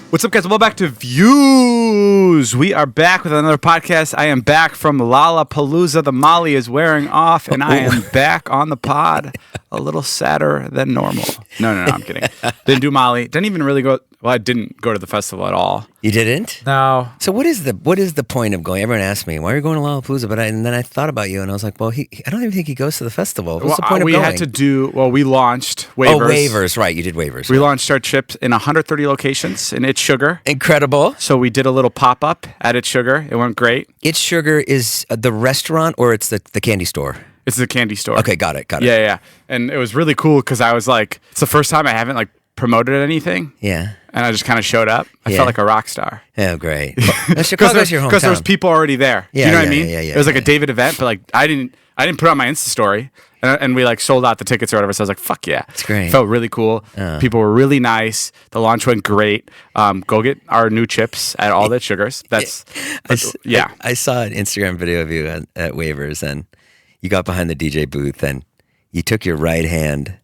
What's up, guys? Welcome back to Views. We are back with another podcast. I am back from Lallapaoza. The Molly is wearing off, and I am back on the pod. A little sadder than normal. No, I'm kidding. Didn't do Molly. Didn't even really go. Well, I didn't go to the festival at all. You didn't? No. So what is the point of going? Everyone asks me, why are you going to Lollapalooza? But and then I thought about you, and I was like, well, I don't even think he goes to the festival. What's the point of going? We had to do. Well, we launched Waivers. Oh, Waivers, right? You did Waivers. We launched our chips in 130 locations in It's Sugar. Incredible. So we did a little pop up at It's Sugar. It went great. It's Sugar is the restaurant, or it's the candy store? It's the candy store. Okay, got it. Yeah. And it was really cool because I was like, it's the first time I haven't promoted anything. Yeah. And I just kind of showed up. I felt like a rock star. Oh, great. Chicago's your hometown. Because there was people already there. Yeah, Do you know what I mean? Yeah. It was like a David event, but I didn't put it on my Insta story. And we sold out the tickets or whatever. So I was like, fuck yeah. It's great. It felt really cool. People were really nice. The launch went great. Go get our new chips at All That Sugars. I saw an Instagram video of you at Waivers, and you got behind the DJ booth and you took your right hand,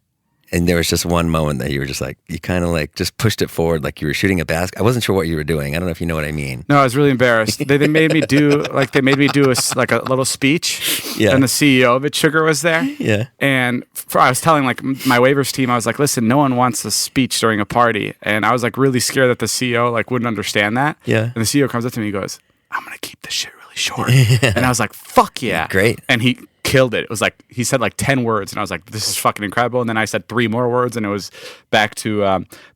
and there was just one moment that you were just you kind of just pushed it forward like you were shooting a basket. I wasn't sure what you were doing. I don't know if you know what I mean. No, I was really embarrassed. They made me do a little speech. Yeah. And the CEO of It Sugar was there. Yeah. And I was telling my Waivers team, I was like, listen, no one wants a speech during a party. And I was really scared that the CEO wouldn't understand that. Yeah. And the CEO comes up to me and goes, I'm gonna keep this shit really short. And I was like, fuck yeah. Great. And he killed it. It was he said 10 words, and I was like, this is fucking incredible. And then I said 3 more words, and it was back to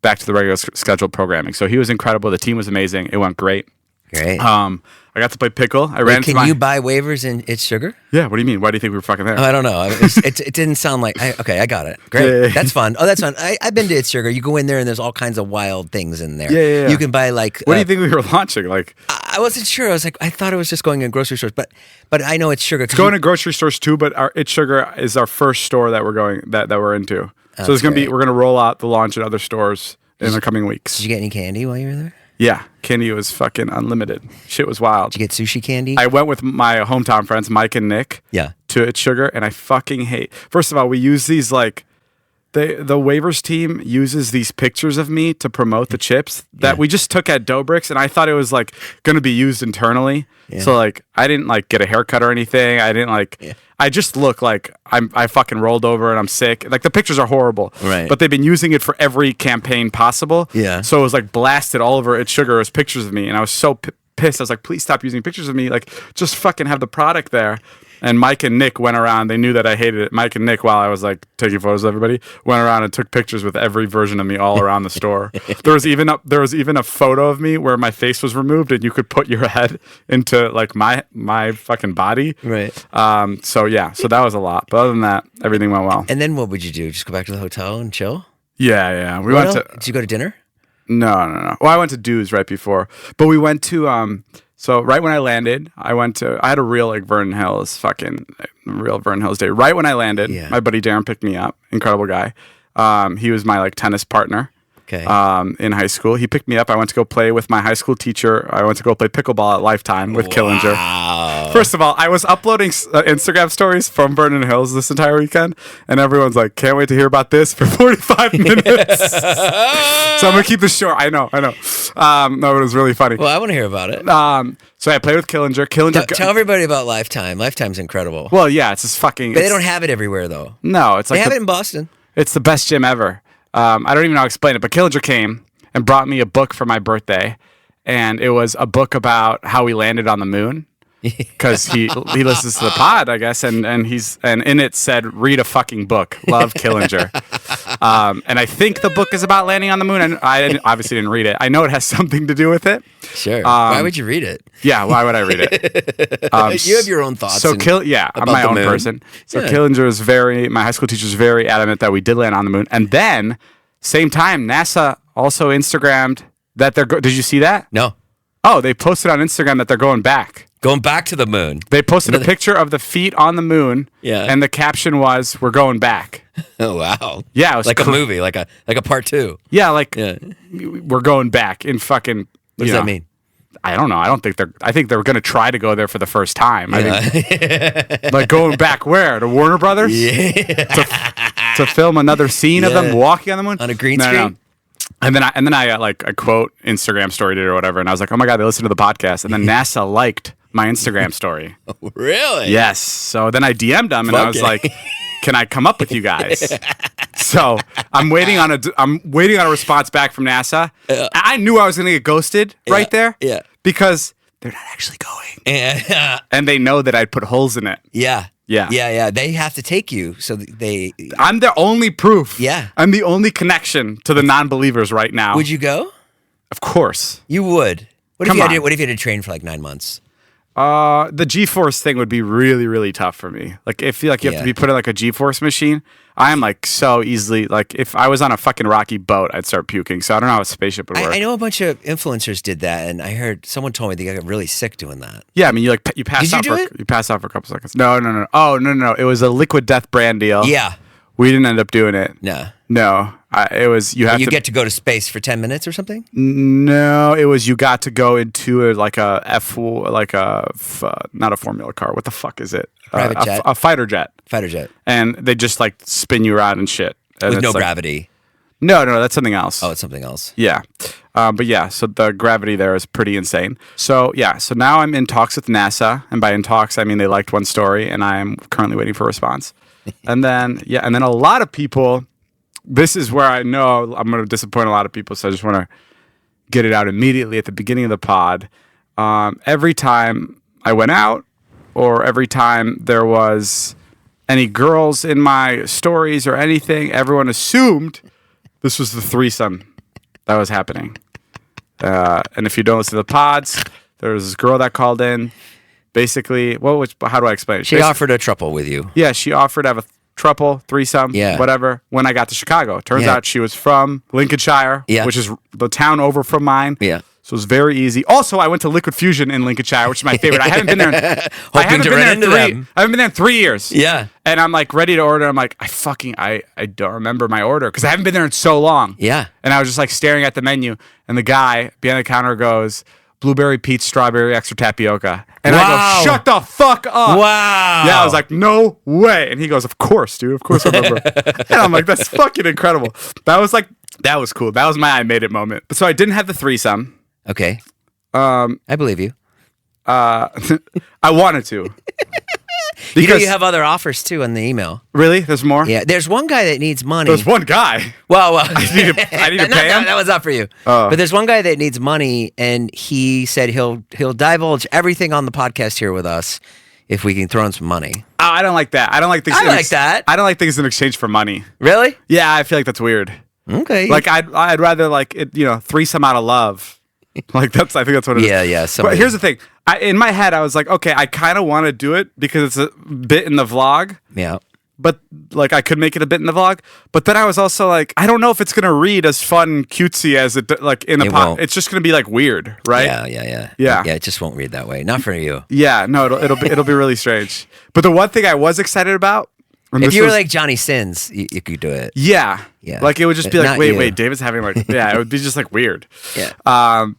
the regular scheduled programming. So he was incredible. The team was amazing. It went great. Great. I got to play pickle. Can you buy Waivers in It's Sugar? Yeah. What do you mean? Why do you think we were fucking there? Oh, I don't know. It didn't sound like. Okay, I got it. Great. Yeah. That's fun. Oh, that's fun. I've been to It's Sugar. You go in there and there's all kinds of wild things in there. Yeah. You can buy What do you think we were launching? I wasn't sure. I thought it was just going in grocery stores, but I know It's Sugar. It's going to grocery stores too, but our It's Sugar is our first store that we're going that we're into. So there's gonna we're gonna roll out the launch at other stores in the coming weeks. Did you get any candy while you were there? Yeah, candy was fucking unlimited. Shit was wild. Did you get sushi candy? I went with my hometown friends, Mike and Nick, to It's Sugar, and I fucking hate. First of all, we use these the Waivers team uses these pictures of me to promote the chips that we just took at Dobrik's, and I thought it was going to be used internally. Yeah. So I didn't get a haircut or anything. I didn't I just look like I fucking rolled over and I'm sick. The pictures are horrible. Right. But they've been using it for every campaign possible. Yeah. So it was blasted all over It's Sugar as pictures of me, and I was so pissed. I was like, please stop using pictures of me. Just fucking have the product there. And Mike and Nick went around. They knew that I hated it. Mike and Nick, while I was taking photos of everybody, went around and took pictures with every version of me all around the store. There was even a photo of me where my face was removed, and you could put your head into my fucking body. Right. So that was a lot. But other than that, everything went well. And then what would you do? Just go back to the hotel and chill? Yeah. Did you go to dinner? No. Well, I went to Dues right before, but we went to So right when I landed, I had a real Vernon Hills real Vernon Hills day. Right when I landed, my buddy Darren picked me up. Incredible guy. He was my tennis partner. Okay. In high school, he picked me up. I went to go play with my high school teacher. I went to go play pickleball at Lifetime with Killinger. First of all, I was uploading Instagram stories from Vernon Hills this entire weekend, and everyone's like, "Can't wait to hear about this for 45 minutes." So I'm gonna keep this short. I know. No, it was really funny. Well, I want to hear about it. So I played with Killinger. Tell everybody about Lifetime. Lifetime's incredible. Well, yeah, it's just fucking. But they don't have it everywhere, though. No, it's they have it in Boston. It's the best gym ever. I don't even know how to explain it, but Killinger came and brought me a book for my birthday, and it was a book about how we landed on the moon. Because he listens to the pod, I guess, and in it said, read a fucking book. Love Killinger. And I think the book is about landing on the moon, and I obviously didn't read it. I know it has something to do with it. Sure. Why would you read it? Yeah, why would I read it? You have your own thoughts. So I'm my own person. So Killinger is my high school teacher is very adamant that we did land on the moon. And then, same time, NASA also Instagrammed that did you see that? No. Oh, they posted on Instagram that they're going back. Going back to the moon. They posted a picture of the feet on the moon, and the caption was, "We're going back." Oh wow! Yeah, it was like a movie, like a part 2. Yeah, we're going back in fucking. What does that mean? I don't know. I think they're going to try to go there for the first time. I think, going back where? To Warner Brothers? Yeah. To film another scene of them walking on the moon on a green screen. And then I like a quote Instagram story or whatever, and I was like, oh my God, they listened to the podcast. And then NASA liked my Instagram story. Really? Yes. So then I DM'd them and I was like, can I come up with you guys? So I'm waiting on a response back from NASA. I knew I was going to get ghosted right there. Yeah. Because they're not actually going. And they know that I'd put holes in it. Yeah. Yeah. Yeah, yeah. They have to take you. So I'm the only proof. Yeah. I'm the only connection to the non-believers right now. Would you go? Of course. You would. What if you had to train for like 9 months? The G-Force thing would be really, really tough for me. Like, I feel like you have to be put in like a G-Force machine. I am like so easily, like if I was on a fucking rocky boat, I'd start puking. So I don't know how a spaceship would work. I know a bunch of influencers did that, and I heard someone told me they got really sick doing that. Yeah, I mean, you pass out. You pass out for a couple seconds. No. Oh, no. It was a Liquid Death brand deal. Yeah. We didn't end up doing it. No. It was you get to go to space for 10 minutes or something. No, it was you got to go into not a Formula car. What the fuck is it? Private jet. A fighter jet. Fighter jet. And they just like spin you around and shit. And with no gravity. No, that's something else. Oh, it's something else. Yeah. But yeah, so the gravity there is pretty insane. So yeah, so now I'm in talks with NASA, and by in talks I mean they liked one story, and I am currently waiting for a response. And then a lot of people. This is where I know I'm going to disappoint a lot of people, so I just want to get it out immediately at the beginning of the pod. Every time I went out, or every time there was any girls in my stories or anything, everyone assumed this was the threesome that was happening. And if you don't listen to the pods, there was this girl that called in. Basically, how do I explain it? She offered a trouble with you. Yeah, she offered to have a trouble, threesome, whatever, when I got to Chicago. Turns out she was from Lincolnshire, which is the town over from mine. Yeah. So it was very easy. Also, I went to Liquid Fusion in Lincolnshire, which is my favorite. I haven't been there. I haven't been there in 3 years. Yeah. And I'm like ready to order. I'm like, I don't remember my order because I haven't been there in so long. Yeah. And I was just like staring at the menu, and the guy behind the counter goes, blueberry peach, strawberry, extra tapioca. And I go, shut the fuck up. Wow. Yeah, I was like, no way. And he goes, of course, dude. Of course I remember. And I'm like, that's fucking incredible. That was cool. That was my I made it moment. So I didn't have the threesome. Okay. I believe you. I wanted to. Because you have other offers too in the email. Really? There's more? Yeah. There's one guy that needs money. There's one guy? Well. I need to pay him? That was not for you. But there's one guy that needs money, and he said he'll divulge everything on the podcast here with us if we can throw in some money. Oh, I don't like that. I don't like things. that. I don't like things in exchange for money. Really? Yeah, I feel like that's weird. Okay. Like I'd rather like it, threesome out of love. Like I think that's what it is. Yeah. But here's the thing. In my head, I was like, okay, I kind of want to do it because it's a bit in the vlog. Yeah. But like I could make it a bit in the vlog. But then I was also like, I don't know if it's gonna read as fun and cutesy as it like in the pod. It's just gonna be like weird, right? Yeah. It just won't read that way. Not for you. Yeah. No, it'll be really strange. But the one thing I was excited about. If you were like Johnny Sins, you could do it. Yeah. Like it would just be like, wait, David's having like, it would be just like weird. Yeah.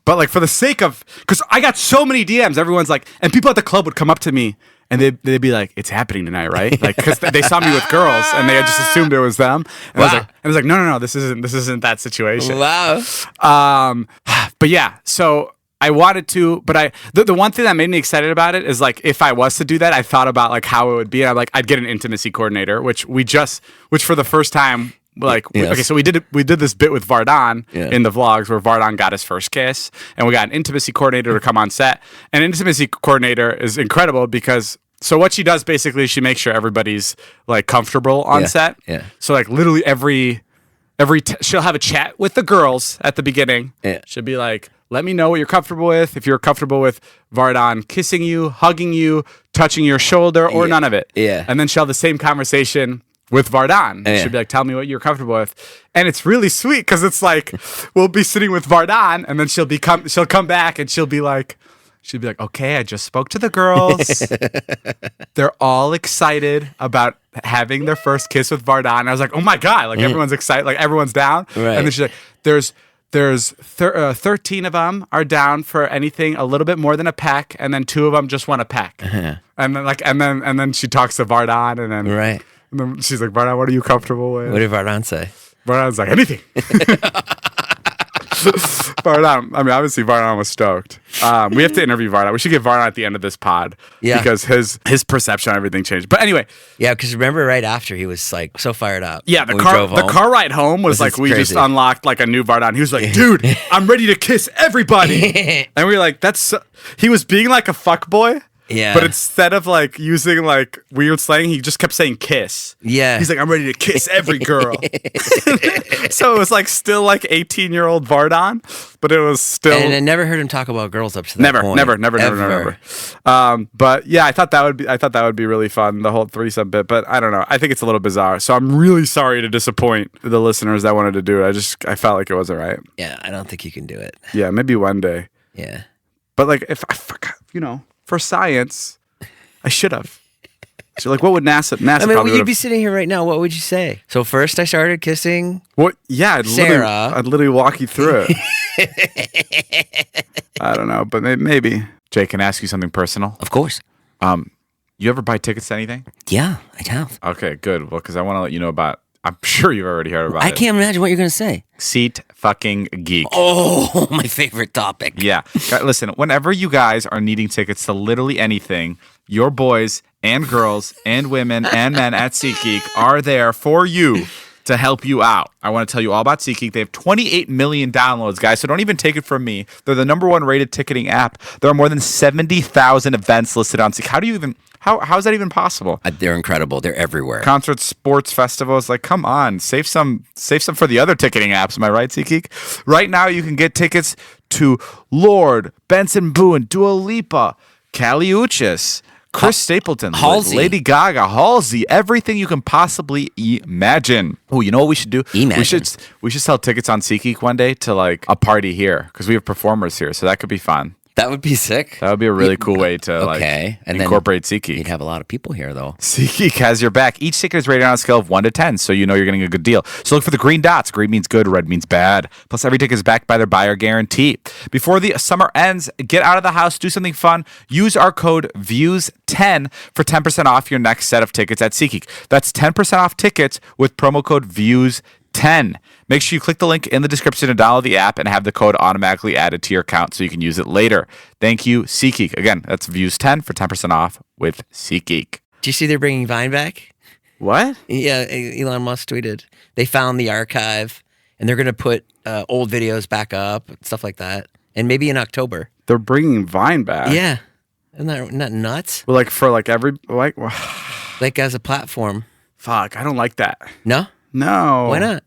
But like for the sake of, because I got so many DMs, everyone's like, and people at the club would come up to me and they'd be like, it's happening tonight, right? Like, because they saw me with girls and they had just assumed it was them. And I was like, no, this isn't that situation. Wow. But yeah, so I wanted to, but the one thing that made me excited about it is like if I was to do that, I thought about like how it would be. I'd get an intimacy coordinator, which for the first time, so we did this bit with Vardan in the vlogs where Vardan got his first kiss, and we got an intimacy coordinator to come on set. And an intimacy coordinator is incredible because so what she does basically is she makes sure everybody's like comfortable on set. Yeah. So like literally she'll have a chat with the girls at the beginning. Yeah. She'll be like, let me know what you're comfortable with. If you're comfortable with Vardan kissing you, hugging you, touching your shoulder, or none of it. Yeah. And then she'll have the same conversation with Vardan. Yeah. She'll be like, tell me what you're comfortable with. And it's really sweet because it's like, we'll be sitting with Vardan and then she'll come back and she'll be like, okay, I just spoke to the girls. They're all excited about having their first kiss with Vardan. And I was like, oh my God, like everyone's excited, like everyone's down. Right. And then she's like, there's 13 of them are down for anything a little bit more than a peck, and then 2 of them just want a peck. Uh-huh. And then she talks to Vardan, and then she's like, Vardan, what are you comfortable with? What did Vardan say? Vardan's like, anything. Vardan, I mean, obviously Vardan was stoked. We have to interview Vardan. We should get Vardan at the end of this pod. Yeah. Because his perception on everything changed. But anyway. Yeah, because remember right after he was like so fired up. Yeah, the car ride home was like we just unlocked like a new Vardan. He was like, dude, I'm ready to kiss everybody. And we were like, he was being like a fuckboy. Yeah. But instead of like using like weird slang, he just kept saying kiss. Yeah. He's like, I'm ready to kiss every girl. So it was like still like 18-year-old Vardan, but it was still. And I never heard him talk about girls up to that point. Never. But yeah, I thought that would be really fun, the whole threesome bit. But I don't know. I think it's a little bizarre. So I'm really sorry to disappoint the listeners that wanted to do it. I felt like it wasn't right. Yeah, I don't think you can do it. Yeah, maybe one day. Yeah. But like if I forgot, for science, I should have. So like, what would NASA? I mean, you'd be sitting here right now. What would you say? So first, I started kissing. What? Yeah, I'd literally walk you through it. I don't know, but maybe. Jay, can I ask you something personal? Of course. You ever buy tickets to anything? Yeah, I have. Okay, good. Well, because I want to let you know about. I'm sure you've already heard about it. I can't imagine what you're going to say. SeatGeek. Oh, my favorite topic. Yeah. Listen, whenever you guys are needing tickets to literally anything, your boys and girls and women and men at SeatGeek are there for you to help you out. I want to tell you all about SeatGeek. They have 28 million downloads, guys, so don't even take it from me. They're the #1 rated ticketing app. There are more than 70,000 events listed on SeatGeek. How is that even possible? They're incredible. They're everywhere. Concerts, sports, festivals. Like, come on, save some for the other ticketing apps. Am I right, SeatGeek? Right now, you can get tickets to Lorde, Benson Boone, Dua Lipa, Kali Uchis, Chris Stapleton, Halsey. Lady Gaga, Halsey, everything you can possibly imagine. Oh, you know what we should do? Imagine. We should sell tickets on SeatGeek one day to like a party here because we have performers here, so that could be fun. That would be sick. That would be a really cool way to incorporate SeatGeek. You'd have a lot of people here, though. SeatGeek has your back. Each ticket is rated on a scale of 1 to 10, so you know you're getting a good deal. So look for the green dots. Green means good, red means bad. Plus, every ticket is backed by their buyer guarantee. Before the summer ends, get out of the house, do something fun. Use our code VIEWS10 for 10% off your next set of tickets at SeatGeek. That's 10% off tickets with promo code VIEWS10. Make sure you click the link in the description to download the app and have the code automatically added to your account so you can use it later. Thank you, SeatGeek. Again, that's VIEWS10 for 10% off with SeatGeek. Do you see they're bringing Vine back? What? Yeah, Elon Musk tweeted. They found the archive, and they're going to put old videos back up, stuff like that. And maybe in October. They're bringing Vine back? Yeah. Isn't that nuts? Well, like for like every... like as a platform. Fuck, I don't like that. No? No. Why not?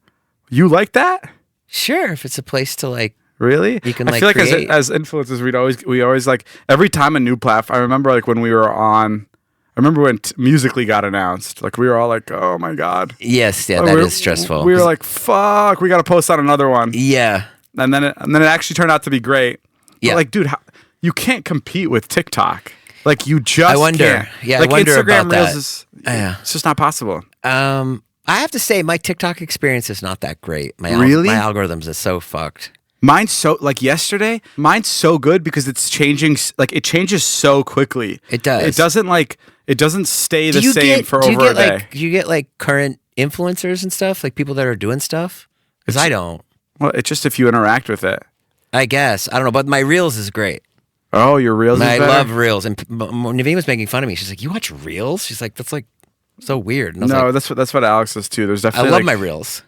You like that? Sure, if it's a place to like. Really? You can I feel create. like as influencers, we always like every time a new platform. I remember like when we were on. I remember when Musical.ly got announced. Like we were all like, "Oh my god." Yes, yeah, that is stressful. We were like, "Fuck, we got to post on another one." Yeah, and then it actually turned out to be great. Yeah, but like, dude, you can't compete with TikTok. Like you just. I wonder. Can't. Yeah, like I wonder Instagram about Reels that. It's just not possible. I have to say, my TikTok experience is not that great. My algorithms are so fucked. Mine's so, like yesterday, mine's so good because it's changing, like it changes so quickly. It does. It doesn't stay the same for over a day. Do you get like current influencers and stuff? Like people that are doing stuff? Because I don't. Well, it's just if you interact with it. I guess. I don't know, but my Reels is great. Oh, your Reels is better? I love Reels. And Naveen was making fun of me. She's like, you watch Reels? She's like, that's like so weird. And no, like, that's what Alex does too. There's definitely I love my Reels.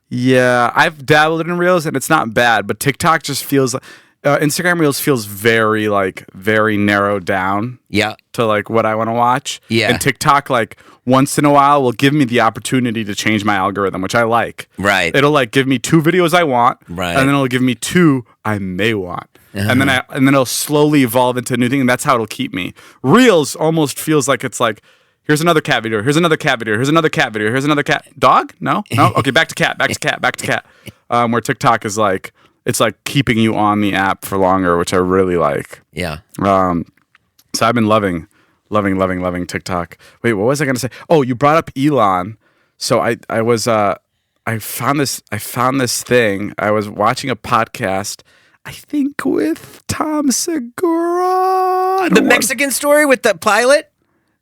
Yeah, I've dabbled in Reels and it's not bad, but TikTok just feels like Instagram Reels feels very narrowed down. Yeah. To like what I want to watch. Yeah. And TikTok like once in a while will give me the opportunity to change my algorithm, which I like. Right. It'll like give me 2 videos I want. Right. And then it'll give me 2 I may want. Uh-huh. And then it'll slowly evolve into a new thing, and that's how it'll keep me. Reels almost feels like it's like, here's another cat video. Here's another cat video. Here's another cat video. Here's another cat. Dog? No? Okay, back to cat. Back to cat. Back to cat. Where TikTok is like, it's like keeping you on the app for longer, which I really like. Yeah. So I've been loving TikTok. Wait, what was I gonna say? Oh, you brought up Elon. So I found this thing. I was watching a podcast, I think with Tom Segura. The Mexican story with the pilot?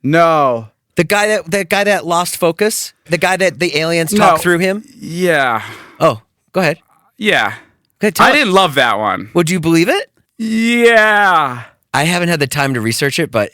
No. The guy that lost focus? The guy that the aliens talked through him? Yeah. Oh, go ahead. Yeah. I didn't love that one. Would you believe it? Yeah. I haven't had the time to research it, but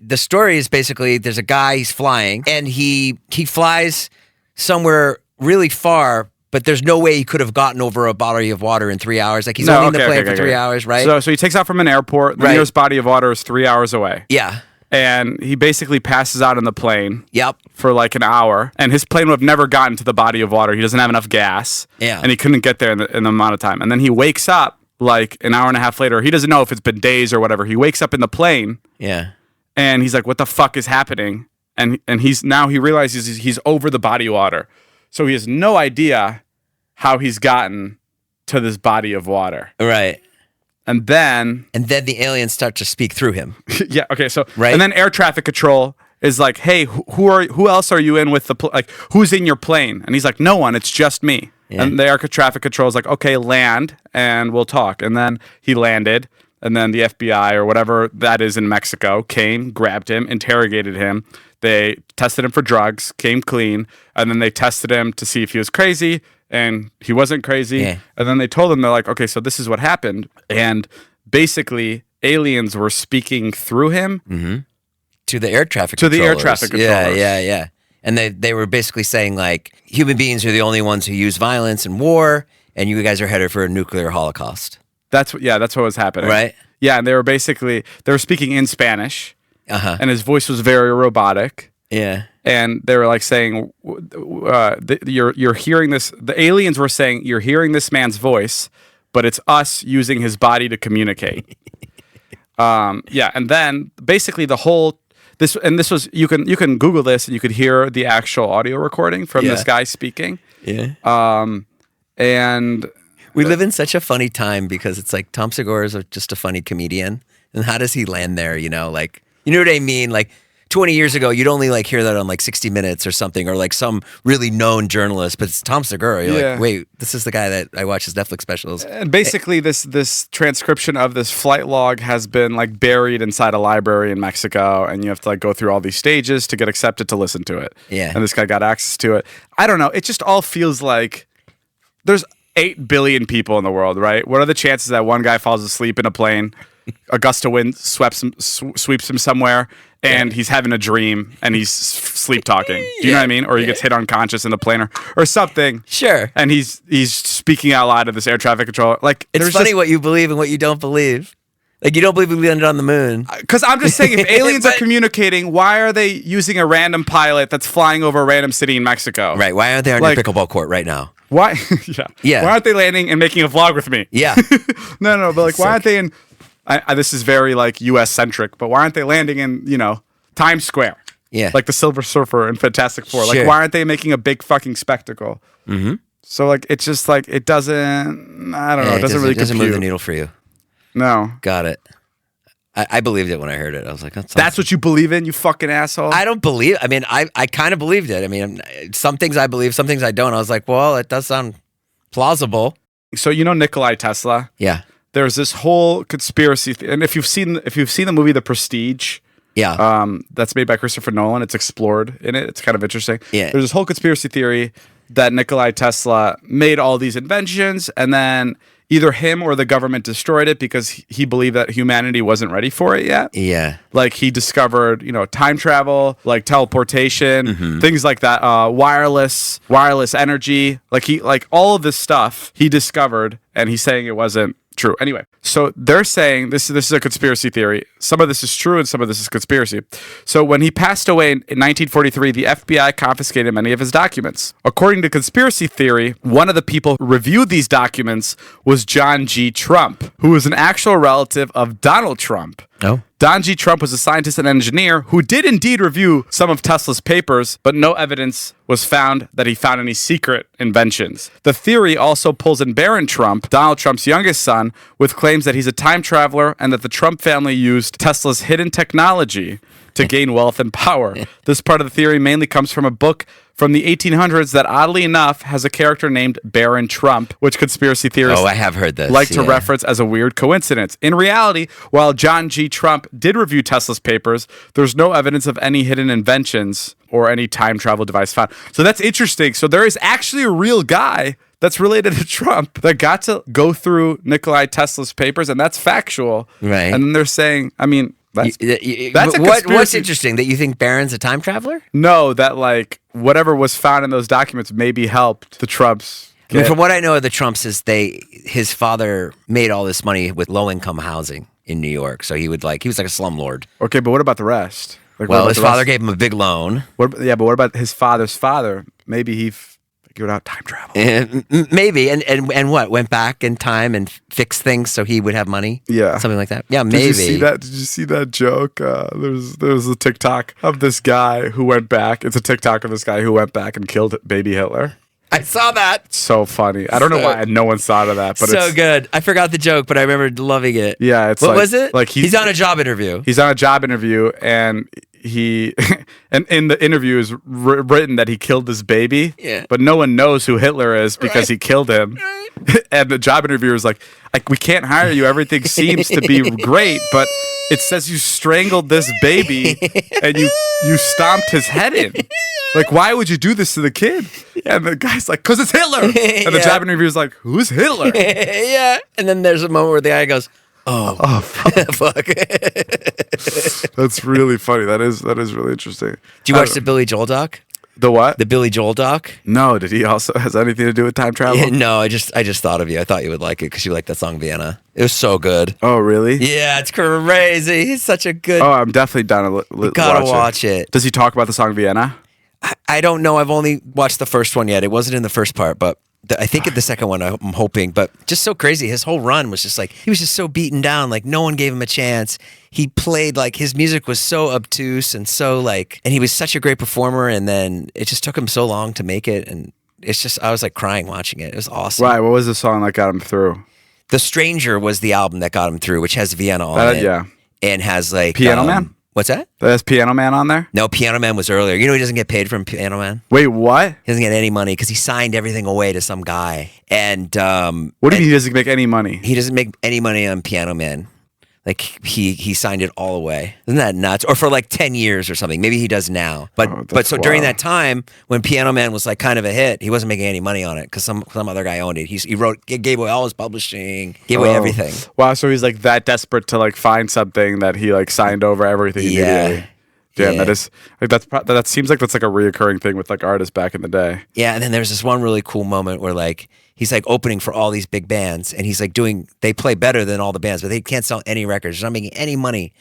the story is basically there's a guy, he's flying, and he flies somewhere really far, but there's no way he could have gotten over a body of water in 3 hours. Like he's only in the plane for 3 hours, right? So he takes out from an airport. The nearest body of water is 3 hours away. Yeah. And he basically passes out in the plane. Yep. For like an hour. And his plane would have never gotten to the body of water. He doesn't have enough gas. Yeah. And he couldn't get there in the amount of time. And then he wakes up like an hour and a half later. He doesn't know if it's been days or whatever. He wakes up in the plane. Yeah. And he's like, what the fuck is happening? And he realizes he's over the body of water. So he has no idea how he's gotten to this body of water. Right. And then the aliens start to speak through him. Yeah. Okay. So right. And then air traffic control is like, hey, who else are you in with who's in your plane? And he's like, no one. It's just me. Yeah. And the air traffic control is like, okay, land and we'll talk. And then he landed, and then the FBI or whatever that is in Mexico came, grabbed him, interrogated him. They tested him for drugs, came clean, and then they tested him to see if he was crazy. And he wasn't crazy. Yeah. And then they told him, they're like, okay, so this is what happened. And basically, aliens were speaking through him. Mm-hmm. To the air traffic controllers. To the air traffic controllers. Yeah. And they were basically saying, like, human beings are the only ones who use violence and war, and you guys are headed for a nuclear holocaust. That's what was happening. Right? Yeah, and they were speaking in Spanish. Uh-huh. And his voice was very robotic. Yeah. And they were like saying, you're hearing this. The aliens were saying, you're hearing this man's voice, but it's us using his body to communicate. Yeah. And then basically this was, you can Google this and you could hear the actual audio recording from this guy speaking. Yeah. And we live in such a funny time because it's like Tom Segura is just a funny comedian. And how does he land there? You know, like, you know what I mean? Like, 20 years ago, you'd only like hear that on like 60 Minutes or something, or like some really known journalist, but it's Tom Segura. You're like, wait, this is the guy that I watch his Netflix specials. And basically this transcription of this flight log has been like buried inside a library in Mexico, and you have to like go through all these stages to get accepted to listen to it. Yeah. And this guy got access to it. I don't know. It just all feels like there's 8 billion people in the world, right? What are the chances that one guy falls asleep in a plane, a gust of wind sweeps him somewhere, and he's having a dream and he's sleep talking? Do you know what I mean? Or he gets hit unconscious in the plane or something. Sure. And he's speaking out loud to this air traffic controller. Like, it's funny what you believe and what you don't believe. Like, you don't believe we landed on the moon. Because I'm just saying, if aliens are communicating, why are they using a random pilot that's flying over a random city in Mexico? Right. Why aren't they on your pickleball court right now? Why? Yeah. Why aren't they landing and making a vlog with me? Yeah. No. But like, why aren't they in? This is very like U.S. centric, but why aren't they landing in Times Square? Yeah. Like the Silver Surfer in Fantastic Four. Sure. Like, why aren't they making a big fucking spectacle? Mm-hmm. So like, it's just like it doesn't. I don't know. It doesn't really doesn't move the needle for you. No. Got it. I believed it when I heard it. I was like, that's awesome. What you believe in, you fucking asshole? I don't believe. I mean, I kind of believed it. I mean, some things I believe, some things I don't. I was like, well, it does sound plausible. So Nikolai Tesla? Yeah. There's this whole conspiracy, and if you've seen the movie The Prestige, that's made by Christopher Nolan, it's explored in it. It's kind of interesting. Yeah. There's this whole conspiracy theory that Nikolai Tesla made all these inventions, and then either him or the government destroyed it because he believed that humanity wasn't ready for it yet. Yeah. Like he discovered, time travel, like teleportation, things like that, wireless energy, like all of this stuff he discovered, and he's saying it wasn't true. Anyway, so they're saying this is a conspiracy theory. Some of this is true and some of this is conspiracy. So when he passed away in 1943, the FBI confiscated many of his documents. According to conspiracy theory, one of the people who reviewed these documents was John G. Trump, who was an actual relative of Donald Trump. Oh. Don G. Trump was a scientist and engineer who did indeed review some of Tesla's papers, but no evidence was found that he found any secret inventions. The theory also pulls in Barron Trump, Donald Trump's youngest son, with claims that he's a time traveler and that the Trump family used Tesla's hidden technology to gain wealth and power. This part of the theory mainly comes from a book from the 1800s that, oddly enough, has a character named Barron Trump, which conspiracy theorists I have heard this. like to reference as a weird coincidence. In reality, while John G. Trump did review Tesla's papers, there's no evidence of any hidden inventions or any time travel device found. So that's interesting. So there is actually a real guy that's related to Trump that got to go through Nikolai Tesla's papers, and that's factual. Right. And then they're saying, I mean, that's a conspiracy. What's interesting, that you think Barron's a time traveler? No, that like whatever was found in those documents maybe helped the Trumps. I mean, from what I know of the Trumps is his father made all this money with low-income housing in New York. So he was like a slumlord. Okay, but what about the rest? Like, well, his father gave him a big loan. But what about his father's father? Maybe he figured out time travel. Maybe. And what? Went back in time and fixed things so he would have money? Yeah. Something like that. Yeah, maybe. Did you see that joke? There was a TikTok of this guy who went back. It's a TikTok of this guy who went back and killed baby Hitler. I saw that. So funny. I don't know why no one thought of that, but it's good. I forgot the joke, but I remember loving it. Yeah, it's what was it? Like he's on a job interview. He's on a job interview, and and in the interview is written that he killed this baby. Yeah. But no one knows who Hitler is because he killed him. Right. And the job interviewer is like, we can't hire you. Everything seems to be great, but it says you strangled this baby and you stomped his head in. Like, why would you do this to the kid? And the guy's like, because it's Hitler. And the job interviewer's like, who's Hitler? Yeah. And then there's a moment where the guy goes, oh fuck. That's really funny. That is really interesting. Do you watch the Billy Joel doc? The what? The Billy Joel doc? No. Did he also has anything to do with time travel? Yeah, no, I just thought of you. I thought you would like it because you like that song Vienna. It was so good. Oh, really? Yeah, it's crazy. He's such a good. Oh, I'm definitely down to you gotta watch it. Does he talk about the song Vienna? I don't know. I've only watched the first one yet. It wasn't in the first part, but I think in the second one, I'm hoping. But just so crazy. His whole run was just like, he was just so beaten down. Like, no one gave him a chance. He played, like, his music was so obtuse and so, like, and he was such a great performer. And then it just took him so long to make it. And it's just, I was like crying watching it. It was awesome. Right. What was the song that got him through? The Stranger was the album that got him through, which has Vienna on it. Yeah. And has, like, Piano Man? What's that? Has Piano Man on there? No, Piano Man was earlier. You know he doesn't get paid from Piano Man? Wait, what? He doesn't get any money because he signed everything away to some guy. And what do you mean he doesn't make any money? He doesn't make any money on Piano Man. Like he signed it all away. Isn't that nuts? Or for like 10 years or something. Maybe he does now. But so during that time when Piano Man was like kind of a hit, he wasn't making any money on it because some other guy owned it. He gave away all his publishing, gave away everything. Wow, so he's like that desperate to like find something that he like signed over everything immediately. Damn, that is like that seems like that's like a reoccurring thing with like artists back in the day. Yeah, and then there's this one really cool moment where like he's like opening for all these big bands, and he's like they play better than all the bands, but they can't sell any records. They're not making any money,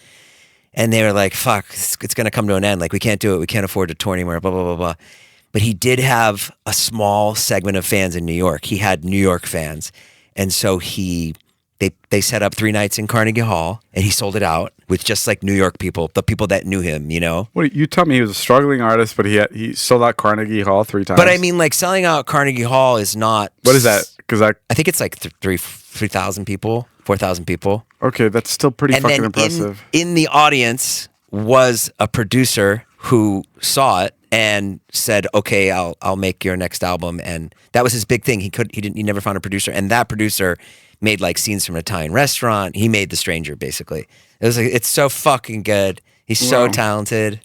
and they were like, "Fuck, it's gonna come to an end. Like we can't do it. We can't afford to tour anymore." Blah blah blah blah. But he did have a small segment of fans in New York. He had New York fans, and so they set up 3 nights in Carnegie Hall, and he sold it out with just like New York people, the people that knew him, you know? What, you tell me he was a struggling artist, but he sold out Carnegie Hall 3 times? But I mean, like selling out Carnegie Hall is not... What is that? Because I think it's like 3,000 people, 4,000 people. Okay, that's still pretty fucking impressive. In the audience was a producer who saw it and said, "Okay, I'll make your next album." And that was his big thing. He never found a producer, and that producer made like scenes from an Italian restaurant. He made The Stranger, basically. It was like, it's so fucking good. He's so talented.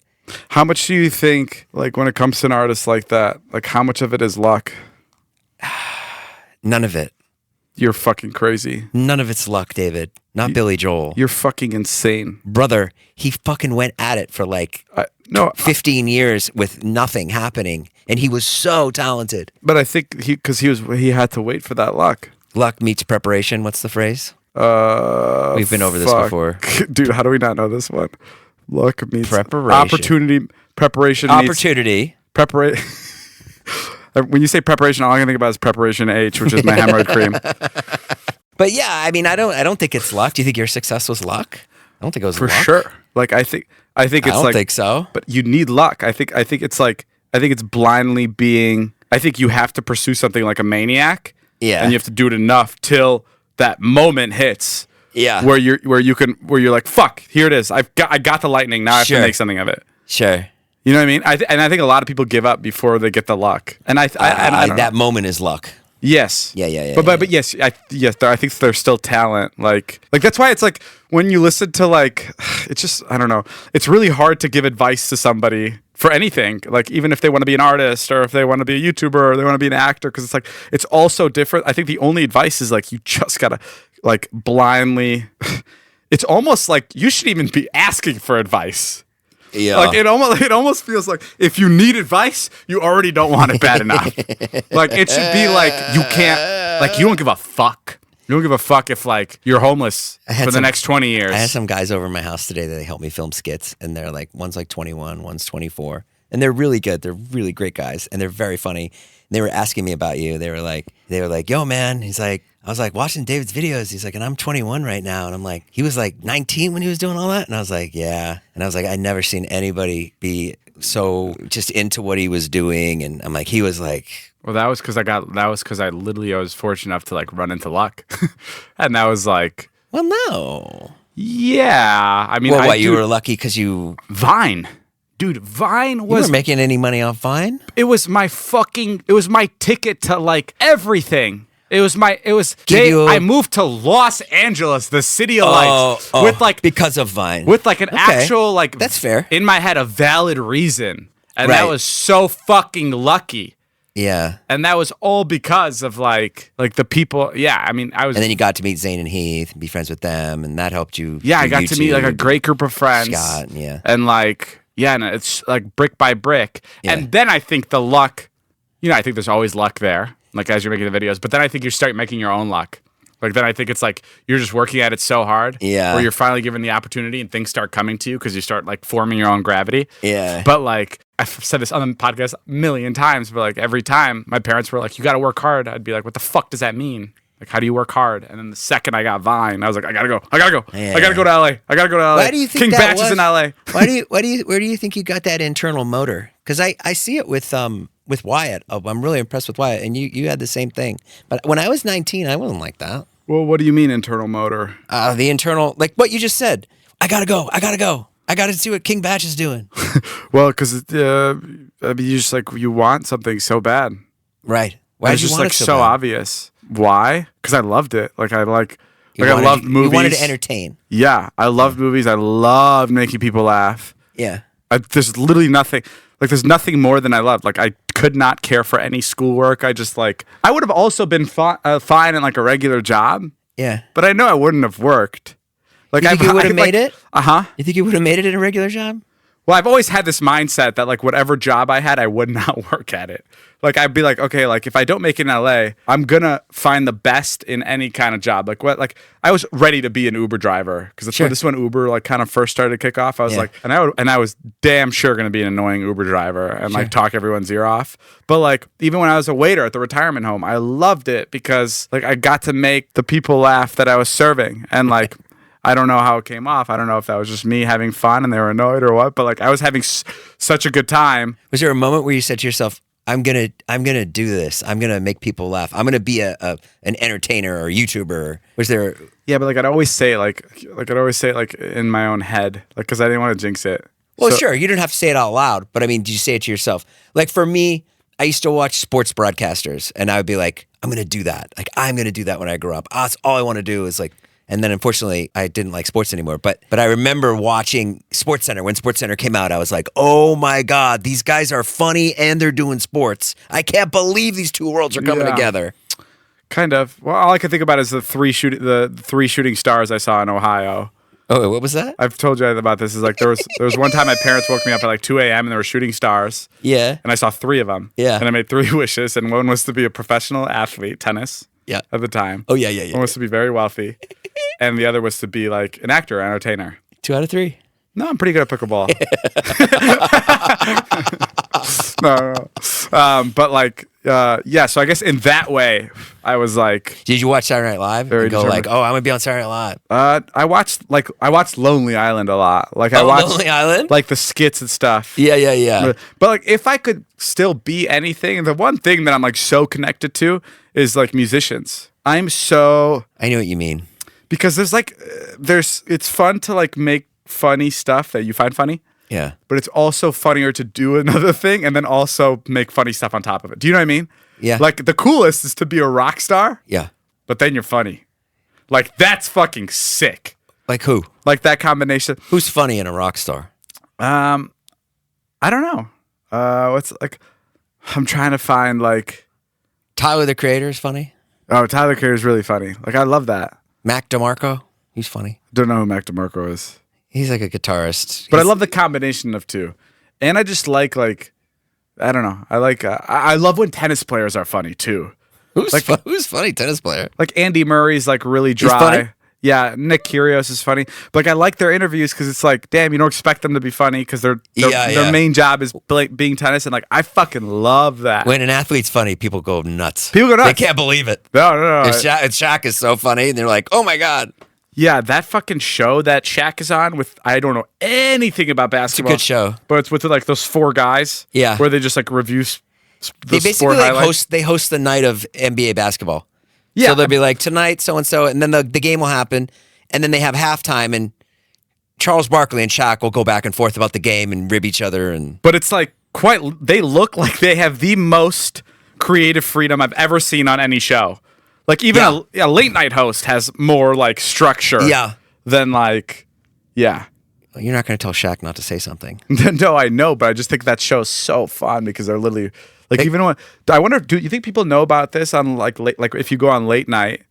How much do you think, like when it comes to an artist like that, like how much of it is luck? None of it. You're fucking crazy. None of it's luck, David. Not Billy Joel. You're fucking insane. Brother, he fucking went at it for like 15 years with nothing happening. And he was so talented. But I think he had to wait for that luck. Luck meets preparation. What's the phrase? We've been over this before. Dude, how do we not know this one? Luck meets preparation. Opportunity. Preparation opportunity. Preparation. When you say preparation, all I can think about is Preparation H, which is my hemorrhoid cream. But yeah, I mean, I don't think it's luck. Do you think your success was luck? I don't think it was for luck. sure. Like I think it's like. I don't think so. But you need luck. I think it's like it's blindly being. I think you have to pursue something like a maniac. Yeah. And you have to do it enough till that moment hits. Yeah. Where you're like, fuck, here it is. I got the lightning. Now I have to make something of it. Sure. You know what I mean? I think a lot of people give up before they get the luck. And I that moment is luck. Yes. Yeah. But yes, I think there's still talent. Like that's why it's like when you listen to like, it's just, I don't know. It's really hard to give advice to somebody for anything, like even if they want to be an artist or if they want to be a YouTuber or they want to be an actor, because it's like it's all so different. I think the only advice is like you just gotta like blindly. It's almost like you should even be asking for advice. Yeah, like it almost feels like if you need advice, you already don't want it bad enough. Like it should be like you can't, like you don't give a fuck. You don't give a fuck if like you're homeless for the next 20 years. I had some guys over at my house today that they helped me film skits, and they're like, one's like 21, one's 24, and they're really good. They're really great guys, and they're very funny. And they were asking me about you. They were like, yo, man. He's like, I was like watching David's videos. He's like, and I'm 21 right now, and I'm like, he was like 19 when he was doing all that, and I was like, yeah, and I was like, I'd never seen anybody be so just into what he was doing, and I'm like, he was like. Well, that was because I literally was fortunate enough to like run into luck. And that was like. Well, no. Yeah. I mean, well, you were lucky because you. Vine. Dude, Vine was. You weren't making any money off Vine? It was my ticket to like everything. I moved to Los Angeles, the city of lights, with like. Because of Vine. With like an actual like. That's fair. In my head, a valid reason. And that was so fucking lucky. Yeah. And that was all because of like the people. Yeah, I mean, I was. And then you got to meet Zane and Heath and be friends with them, and that helped you. Yeah, I got to meet like a great group of friends. Scott, yeah. And like, yeah, and it's like brick by brick. Yeah. And then I think the luck, I think there's always luck there, like as you're making the videos. But then I think you start making your own luck. Like then I think it's like you're just working at it so hard. Yeah. Where you're finally given the opportunity and things start coming to you because you start like forming your own gravity. Yeah. But like I've said this on the podcast a million times, but like every time my parents were like, you got to work hard. I'd be like, what the fuck does that mean? Like, how do you work hard? And then the second I got Vine, I was like, I gotta go. Yeah. I gotta go to LA. Why do you think King that Batch is in LA. Where do you think you got that internal motor? Because I see it with Wyatt. I'm really impressed with Wyatt, and you had the same thing. But when I was 19, I wasn't like that. Well, what do you mean internal motor? The internal, like what you just said. I gotta go. I gotta see what King Batch is doing. Well, because I mean, you just like you want something so bad, right? Why did you want it so obvious? Why? Because I loved it. Like I loved movies. You wanted to entertain. Yeah, I loved movies. I loved making people laugh. Yeah. There's literally nothing. Like there's nothing more than I loved. Like I could not care for any schoolwork. I just like I would have also been fine in like a regular job. Yeah. But I know I wouldn't have worked. Like you think you would have made it? You think you would have made it in a regular job? Well, I've always had this mindset that like whatever job I had, I would not work at it. Like I'd be like, okay, like if I don't make it in LA, I'm gonna find the best in any kind of job. Like what? Like I was ready to be an Uber driver because this is when Uber like kind of first started to kick off. I was like, and I was damn sure gonna be an annoying Uber driver and like talk everyone's ear off. But like even when I was a waiter at the retirement home, I loved it because like I got to make the people laugh that I was serving and like. I don't know how it came off. I don't know if that was just me having fun and they were annoyed or what, but like I was having such a good time. Was there a moment where you said to yourself, I'm gonna do this. I'm gonna make people laugh. I'm gonna be an entertainer or YouTuber. Was there? Yeah, but like I'd always say it in my own head, like because I didn't want to jinx it. Well, sure, you didn't have to say it out loud, but I mean, did you say it to yourself? Like for me, I used to watch sports broadcasters, and I would be like, I'm gonna do that. Like I'm gonna do that when I grow up. That's all I want to do is like. And then unfortunately, I didn't like sports anymore. But I remember watching SportsCenter. When SportsCenter came out, I was like, oh my God, these guys are funny and they're doing sports. I can't believe these two worlds are coming together. Kind of. Well, all I can think about is the three shooting stars I saw in Ohio. Oh, what was that? I've told you about this. Is like there was one time my parents woke me up at like 2 a.m. and there were shooting stars. Yeah. And I saw 3 of them. Yeah. And I made 3 wishes, and one was to be a professional athlete, tennis. Yeah. At the time. Oh yeah. One was to be very wealthy, and the other was to be like an actor, an entertainer. 2 out of 3. No, I'm pretty good at pickleball. No. But like, yeah. So I guess in that way, I was like. Did you watch Saturday Night Live? And go like, oh, I'm gonna be on Saturday Night Live. I watched Lonely Island a lot. Like I watched Lonely Island, like the skits and stuff. Yeah. But like, if I could still be anything, the one thing that I'm like so connected to is like musicians. I know what you mean. Because it's fun to like make funny stuff that you find funny. Yeah. But it's also funnier to do another thing and then also make funny stuff on top of it. Do you know what I mean? Yeah. Like the coolest is to be a rock star. Yeah. But then you're funny. Like that's fucking sick. Like who? Like that combination. Who's funny in a rock star? I don't know. What's like? I'm trying to find like. Tyler the Creator is funny. Oh, Tyler the Creator is really funny. Like I love that. Mac DeMarco, he's funny. Don't know who Mac DeMarco is. He's like a guitarist. But I love the combination of two, and I just like I don't know. I love when tennis players are funny too. Who's funny tennis player? Like Andy Murray's like really dry. He's funny? Yeah, Nick Kyrgios is funny. But like I like their interviews because it's like, damn, you don't expect them to be funny because their main job is being tennis, and like I fucking love that. When an athlete's funny, people go nuts. People go nuts. They can't believe it. No. If Shaq is so funny, and they're like, oh my god. Yeah, that fucking show that Shaq is on with, I don't know anything about basketball. It's a good show. But it's with like those 4 guys. Yeah. Where they just like review they basically like host the night of NBA basketball. Yeah. So they'll be like, tonight, so-and-so, and then the game will happen, and then they have halftime, and Charles Barkley and Shaq will go back and forth about the game and rib each other. But it's like they look like they have the most creative freedom I've ever seen on any show. Like even a late night host has more like structure than like, yeah. Well, you're not going to tell Shaq not to say something. No, I know, but I just think that show's so fun because they're literally like even when I wonder, do you think people know about this on like if you go on late night?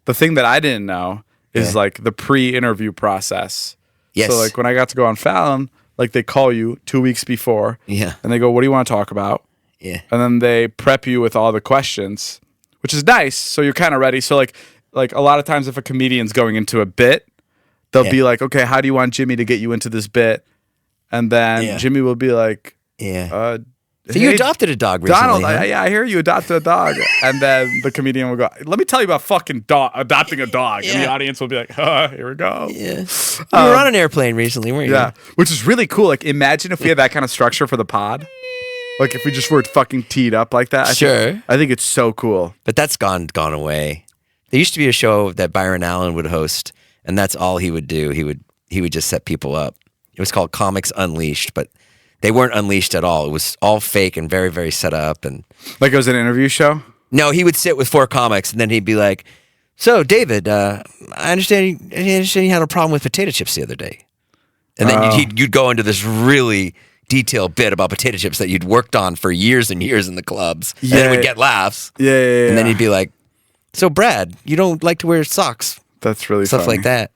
The thing that I didn't know is like the pre-interview process. Yes. So like when I got to go on Fallon, like they call you 2 weeks before. Yeah. And they go, "What do you want to talk about?" Yeah. And then they prep you with all the questions, which is nice. So you're kind of ready. So like a lot of times if a comedian's going into a bit, they'll be like, "Okay, how do you want Jimmy to get you into this bit?" And then Jimmy will be like, so you adopted a dog recently, Donald, huh? I hear you adopted a dog." And then the comedian will go, "Let me tell you about fucking adopting a dog." And the audience will be like, here we go. Yeah. You were on an airplane recently, weren't you? Yeah, which is really cool. Like imagine if we had that kind of structure for the pod. Like if we just were fucking teed up like that. I think it's so cool. But that's gone away. There used to be a show that Byron Allen would host, and that's all he would do. He would just set people up. It was called Comics Unleashed, but they weren't unleashed at all. It was all fake and very, very set up. And like it was an interview show? No, he would sit with 4 comics, and then he'd be like, "So, David, I understand you had a problem with potato chips the other day." And then you'd go into this really detailed bit about potato chips that you'd worked on for years and years in the clubs. And it would get laughs. Yeah. And then he'd be like, "So, Brad, you don't like to wear socks?" That's really Stuff funny. like that.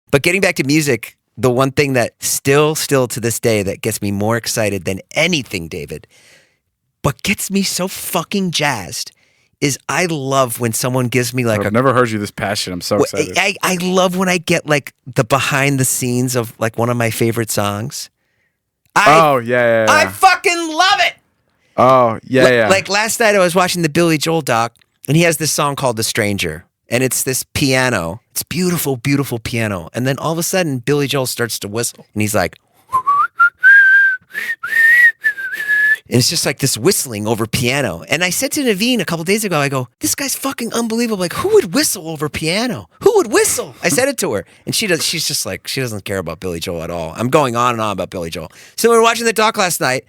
But getting back to music, the one thing that still to this day that gets me more excited than anything, David, but gets me so fucking jazzed is I love when someone gives me like I've never heard you this passionate. I'm so excited. I love when I get like the behind the scenes of like one of my favorite songs. I fucking love it. Oh, yeah. Like last night I was watching the Billy Joel doc, and he has this song called The Stranger. And it's this piano. It's beautiful, beautiful piano. And then all of a sudden, Billy Joel starts to whistle. And he's like... And it's just like this whistling over piano. And I said to Naveen a couple days ago, I go, "This guy's fucking unbelievable. Like, who would whistle over piano? Who would whistle?" I said it to her. And she's just like, she doesn't care about Billy Joel at all. I'm going on and on about Billy Joel. So we were watching the doc last night,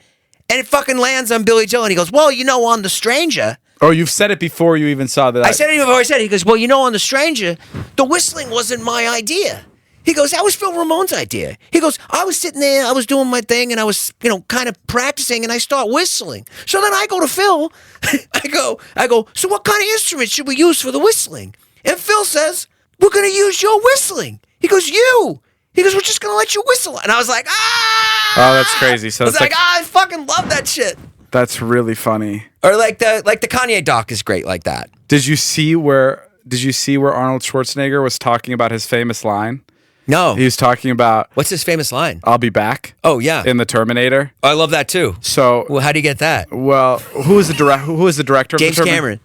and it fucking lands on Billy Joel. And he goes, "Well, on The Stranger..." Oh, you've said it before you even saw that. I said it before I said it. He goes, "Well, on The Stranger, the whistling wasn't my idea." He goes, "That was Phil Ramone's idea." He goes, "I was sitting there, I was doing my thing, and I was, kind of practicing, and I start whistling. So then I go to Phil. I go, "So what kind of instrument should we use for the whistling?" And Phil says, "We're going to use your whistling." He goes, "You?" He goes, "We're just going to let you whistle." And I was like, "Ah!" Oh, that's crazy. So I was like, I fucking love that shit. That's really funny. Or like the Kanye doc is great like that. Did you see where Arnold Schwarzenegger was talking about his famous line? No. He was talking about... What's his famous line? "I'll be back." Oh, yeah. In the Terminator. Oh, I love that too. So... Well, how do you get that? Well, who was the director James of the Terminator? Cameron.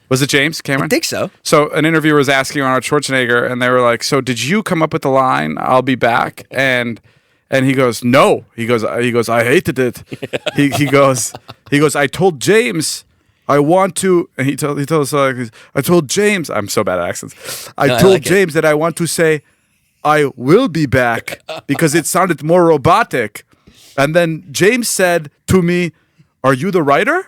Was it James Cameron? I think so. So an interviewer was asking Arnold Schwarzenegger, and they were like, "So did you come up with the line, 'I'll be back'?" And he goes, "No." He goes, "I hated it." he goes, "I told James I want to," and he told us, "I told James," I'm so bad at accents. I told James that I want to say, 'I will be back,' because it sounded more robotic." And then James said to me, "Are you the writer?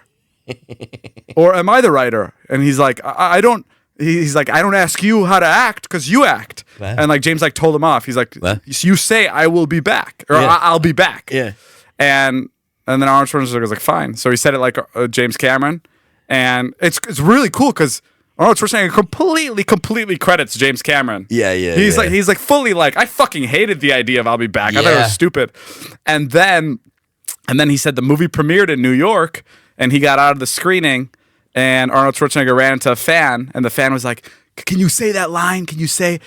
Or am I the writer?" And he's like, I don't ask you how to act because you act." Wow. And like James like told him off. He's like, "You say I will be back or I'll be back." Yeah. And And then Arnold Schwarzenegger was like, fine. So he said it like James Cameron. And it's really cool because Arnold Schwarzenegger completely credits James Cameron. Yeah. He's like fully like, I fucking hated the idea of I'll be back. I thought it was stupid. And then he said the movie premiered in New York and he got out of the screening and Arnold Schwarzenegger ran into a fan and the fan was like, can you say that line? Can you say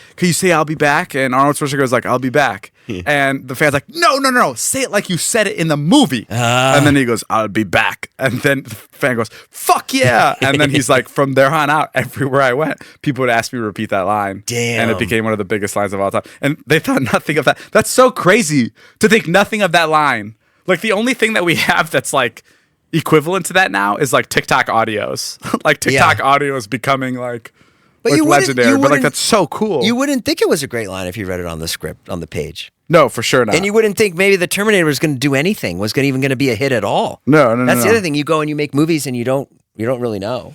I'll be back? And Arnold Schwarzenegger was like, I'll be back. And the fan's like, no. Say it like you said it in the movie. And then he goes, I'll be back. And then the fan goes, fuck yeah. And then he's like, from there on out, everywhere I went, people would ask me to repeat that line. Damn. And it became one of the biggest lines of all time. And they thought nothing of that. That's so crazy to think nothing of that line. Like the only thing that we have that's like equivalent to that now is like TikTok audios. Like TikTok audio is becoming like legendary, but like that's so cool. You wouldn't think it was a great line if you read it on the script, on the page. No, for sure not. And you wouldn't think maybe the Terminator was going to do anything, was even going to be a hit at all. No. That's the other thing. You go and you make movies and you don't really know.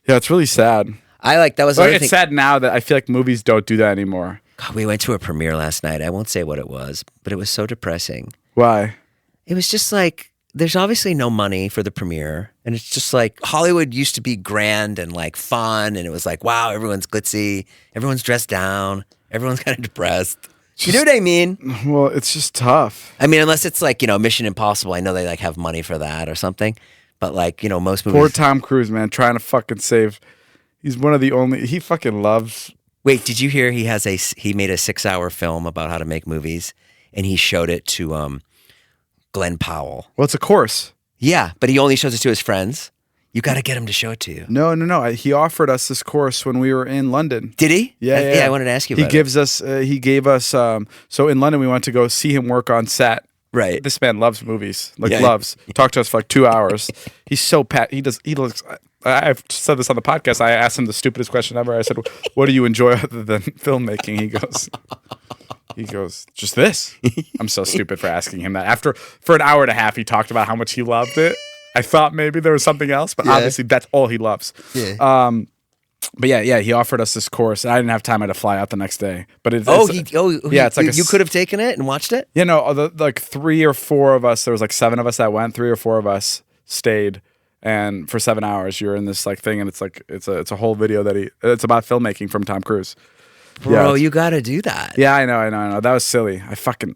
Yeah, it's really sad. That was it's sad now that I feel like movies don't do that anymore. God, we went to a premiere last night. I won't say what it was, but it was so depressing. Why? It was just like, there's obviously no money for the premiere. And it's just like Hollywood used to be grand and like fun. And it was like, wow, everyone's glitzy. Everyone's dressed down. Everyone's kind of depressed. You know what I mean? Well, it's just tough. I mean, unless it's like, Mission Impossible. I know they like have money for that or something. But like, most movies. Poor Tom Cruise, man, trying to fucking save. He's one of the only, he fucking loves. Wait, did you hear he made a 6-hour film about how to make movies and he showed it to Glenn Powell. Well, it's a course. Yeah, but he only shows it to his friends. You got to get him to show it to you. No. He offered us this course when we were in London. Did he? Yeah. I wanted to ask you about it. He gave us, so in London, we went to go see him work on set. Right. This man loves movies. Loves. Talked to us for like 2 hours. He's so he looks, I've said this on the podcast. I asked him the stupidest question ever. I said, what do you enjoy other than filmmaking? He goes, just this. I'm so stupid for asking him that. For an hour and a half, he talked about how much he loved it. I thought maybe there was something else, but obviously that's all he loves. Yeah. But he offered us this course, and I didn't have time. I had to fly out the next day. But it's like you could have taken it and watched it. Like 3 or 4 of us. There was like 7 of us that went. 3 or 4 of us stayed, and for 7 hours, you're in this like thing, and it's like it's a whole video it's about filmmaking from Tom Cruise. Bro, you got to do that. Yeah, I know. That was silly.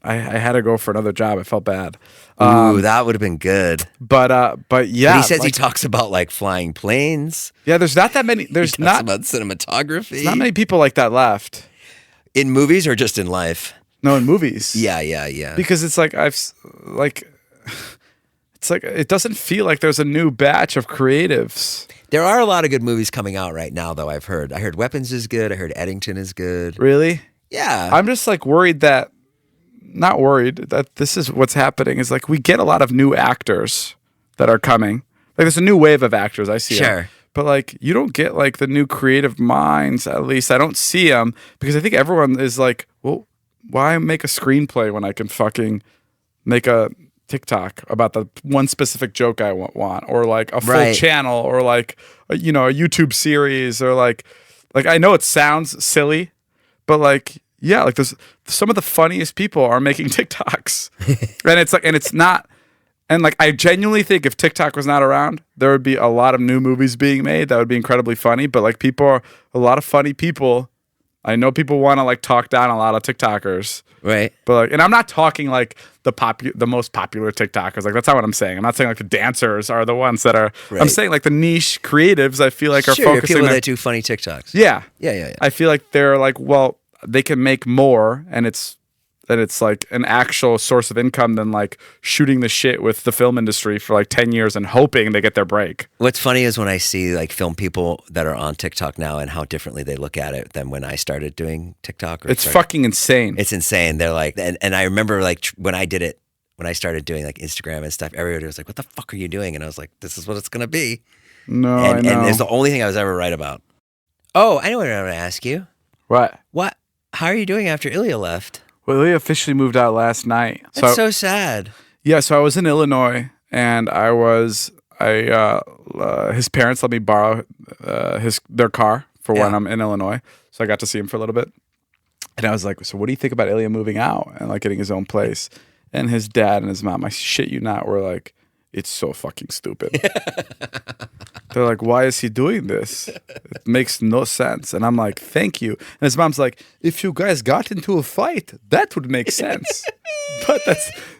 I had to go for another job. I felt bad. Ooh, that would have been good. But yeah. But he says he talks about like flying planes. Yeah, there's not that many. There's not about cinematography. There's not many people like that left. In movies or just in life? No, in movies. Yeah. Because it's like it doesn't feel like there's a new batch of creatives. There are a lot of good movies coming out right now, though, I've heard. I heard Weapons is good. I heard Eddington is good. Really? Yeah. I'm just like not worried that this is what's happening. Is like we get a lot of new actors that are coming. Like there's a new wave of actors. I see Sure. them. But like you don't get like the new creative minds. At least I don't see them because I think everyone is like, well, why make a screenplay when I can fucking make a TikTok about the one specific joke I want, or like a full channel, or like a YouTube series, or like I know it sounds silly, but like there's some of the funniest people are making TikToks, and it's not, and like I genuinely think if TikTok was not around, there would be a lot of new movies being made that would be incredibly funny, but like a lot of funny people. I know people want to like talk down a lot of TikTokers. Right. But like, and I'm not talking like the most popular TikTokers. Like that's not what I'm saying. I'm not saying like the dancers are the ones that are. Right. I'm saying like the niche creatives. I feel like are focusing. People that do funny TikToks. Yeah. Yeah. I feel like they're like, well, they can make more, and it's like an actual source of income than like shooting the shit with the film industry for like 10 years and hoping they get their break. What's funny is when I see like film people that are on TikTok now and how differently they look at it than when I started doing TikTok. Fucking insane. It's insane. They're like, and I remember like when I did it, when I started doing like Instagram and stuff, everybody was like, what the fuck are you doing? And I was like, this is what it's going to be. No, I know. And it's the only thing I was ever right about. Oh, I know what I'm going to ask you. What? How are you doing after Ilya left? Well, Ilya officially moved out last night. That's so sad. Yeah, so I was in Illinois, and his parents let me borrow their car for when I'm in Illinois, so I got to see him for a little bit. And I was like, so what do you think about Ilya moving out and like getting his own place? And his dad and his mom, I shit you not, were like, it's so fucking stupid. They're like, why is he doing this? It makes no sense. And I'm like, thank you. And his mom's like, if you guys got into a fight, that would make sense. But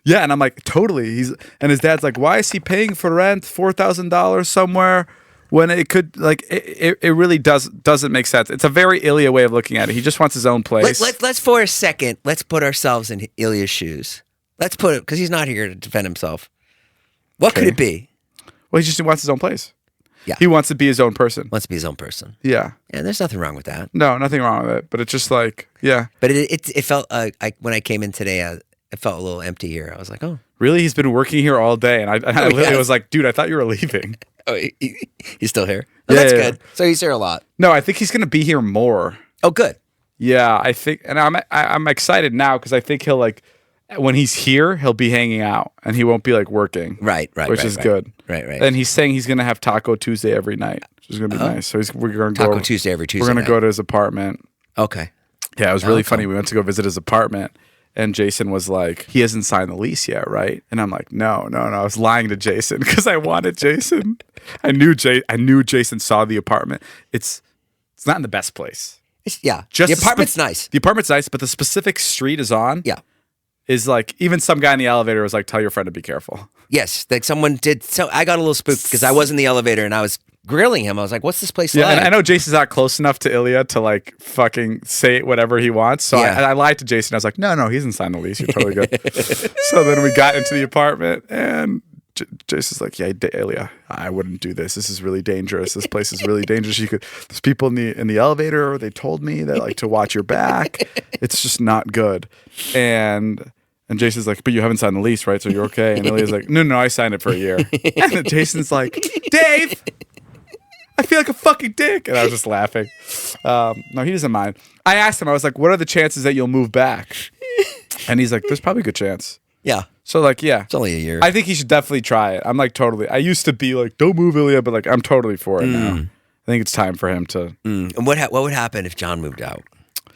yeah. And I'm like, totally. And his dad's like, why is he paying for rent $4,000 somewhere when it could, like, it really doesn't make sense. It's a very Ilya way of looking at it. He just wants his own place. Let's for a second, let's put ourselves in Ilya's shoes. Let's put it, because he's not here to defend himself. What could it be? Well, he just wants his own place. Yeah. He wants to be his own person. Wants to be his own person. Yeah. And there's nothing wrong with that. No, nothing wrong with it. But it's just like, yeah. But it felt, when I came in today, it felt a little empty here. I was like, oh. Really? He's been working here all day. And I literally was like, dude, I thought you were leaving. Oh, he's still here? Oh, yeah, that's good. So he's here a lot. No, I think he's going to be here more. Oh, good. Yeah, I think, and I'm excited now because I think he'll like, when he's here, he'll be hanging out and he won't be like working. Right. Which is good. Right. And he's saying he's going to have Taco Tuesday every night, which is going to be nice. So we're going to go. Taco Tuesday every Tuesday. We're going to go to his apartment. Okay. Yeah, it was really funny. We went to go visit his apartment and Jason was like, he hasn't signed the lease yet, right? And I'm like, no. I was lying to Jason because I wanted Jason. I knew Jason saw the apartment. It's not in the best place. The apartment's nice. The apartment's nice, but the specific street is on. Yeah. Is like, even some guy in the elevator was like, tell your friend to be careful. Yes, like someone did. So I got a little spooked because I was in the elevator and I was grilling him. I was like, what's this place like? And I know Jason's not close enough to Ilya to like fucking say whatever he wants. So I lied to Jason. I was like, no, he hasn't signed the lease. You're totally good. So then we got into the apartment and Jason's like, yeah, Ilya, I wouldn't do this. This is really dangerous. This place is really dangerous. There's people in the elevator. They told me that like to watch your back. It's just not good. And Jason's like, but you haven't signed the lease, right? So you're okay. And Ilya's like, no, I signed it for a year. And then Jason's like, Dave, I feel like a fucking dick. And I was just laughing. No, he doesn't mind. I asked him, I was like, what are the chances that you'll move back? And he's like, there's probably a good chance. Yeah. So like, yeah. It's only a year. I think he should definitely try it. I'm like totally. I used to be like, don't move, Ilya, but like I'm totally for it now. I think it's time for him to. And what would happen if John moved out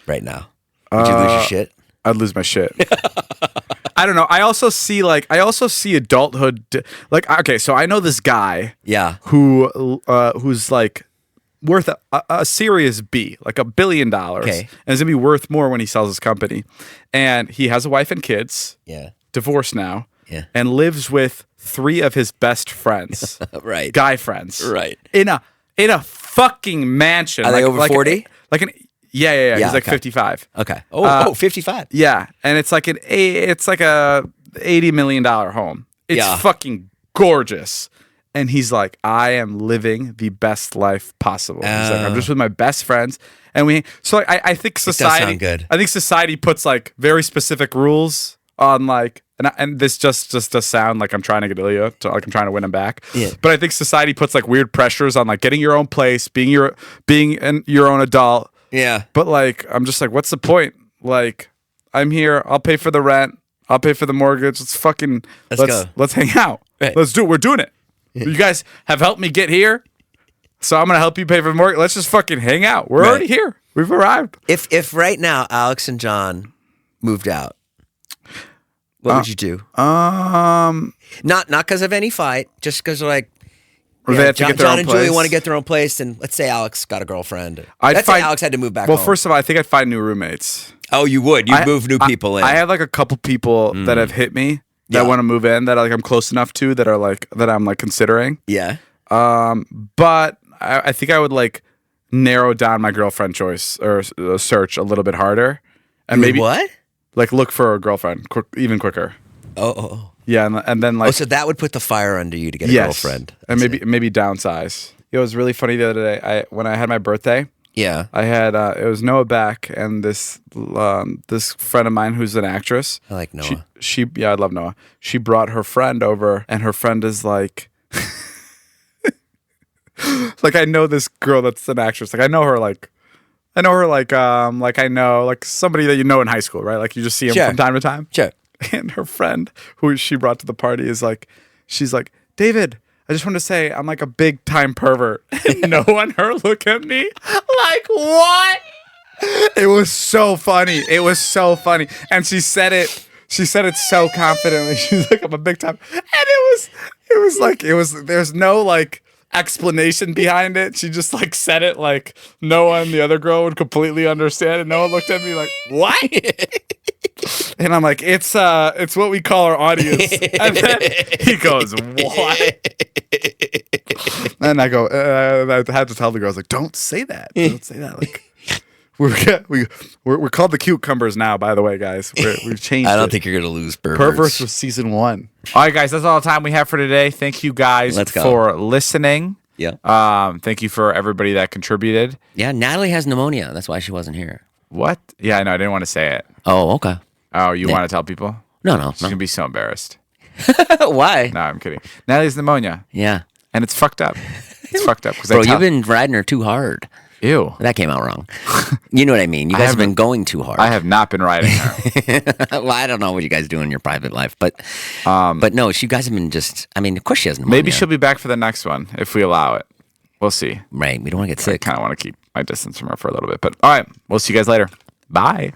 right now? Would you lose your shit? I'd lose my shit. I don't know. I also see adulthood. Like, okay, so I know this guy. Yeah. Who's like worth a serious B, like $1 billion. Okay. And is gonna be worth more when he sells his company. And he has a wife and kids. Yeah. Divorced now. Yeah. And lives with 3 of his best friends. Right. Guy friends. Right. In a fucking mansion. Are they over 40? Yeah. He's like okay. 55. Okay. 55. Yeah, and it's like a $80 million home. It's fucking gorgeous. And he's like, I am living the best life possible. He's like, I'm just with my best friends, and I think society. It does sound good. I think society puts like very specific rules on like, and this just does sound like I'm trying to get Ilya, like I'm trying to win him back. Yeah. But I think society puts like weird pressures on like getting your own place, being your own adult. Yeah. But like, I'm just like, what's the point? Like, I'm here. I'll pay for the rent. I'll pay for the mortgage. Let's go. Let's hang out. Right. Let's do it. We're doing it. You guys have helped me get here, so I'm gonna help you pay for the mortgage. Let's just fucking hang out. We're already here. We've arrived. If right now Alex and John moved out, what would you do? Not because of any fight, just because like. John and Julie want to get their own place, and let's say Alex got a girlfriend. Let's say Alex had to move back home. Well, first of all, I think I'd find new roommates. Oh, you would? You'd move new people in. I have like a couple people that have hit me that want to move in that like I'm close enough to that I'm like considering. Yeah. But I think I would like narrow down my girlfriend choice or search a little bit harder, and maybe what? Like look for a girlfriend even quicker. Oh. Yeah, and then like so that would put the fire under you to get a girlfriend, and maybe downsize. It was really funny the other day. When I had my birthday, I had it was Noah Beck and this friend of mine who's an actress. I like Noah. I love Noah. She brought her friend over, and her friend is like, like I know this girl that's an actress. Like I know her like I know somebody that you know in high school, right? Like you just see him from time to time. Sure. And her friend, who she brought to the party, she's like, David, I just want to say I'm like a big time pervert. And no one her look at me like, what? It was so funny. And she said it so confidently. She's like, I'm a big time. And There's no like explanation behind it. She just like said it like no one, the other girl would completely understand, and Noah looked at me like, what? And I'm like, it's what we call our audience. And then he goes, what? And I go, I had to tell the girls, like, don't say that. Don't say that. Like, we're called the Cucumbers now, by the way, guys. We've changed I don't think you're going to lose Perverts. Perverts was season 1. All right, guys, that's all the time we have for today. Thank you guys for listening. Yeah. Thank you for everybody that contributed. Yeah, Natalie has pneumonia. That's why she wasn't here. What? Yeah, I know. I didn't want to say it. Oh, okay. Oh, you want to tell people? No. She's going to be so embarrassed. Why? No, I'm kidding. Natalie's pneumonia. Yeah. And it's fucked up. It's fucked up. Bro, you've been riding her too hard. Ew. That came out wrong. You know what I mean? You guys have been going too hard. I have not been riding her. Well, I don't know what you guys do in your private life, but no, you guys have been just, I mean, of course she has pneumonia. Maybe she'll be back for the next one if we allow it. We'll see. Right. We don't want to get sick. I kind of want to keep my distance from her for a little bit. But all right, we'll see you guys later. Bye.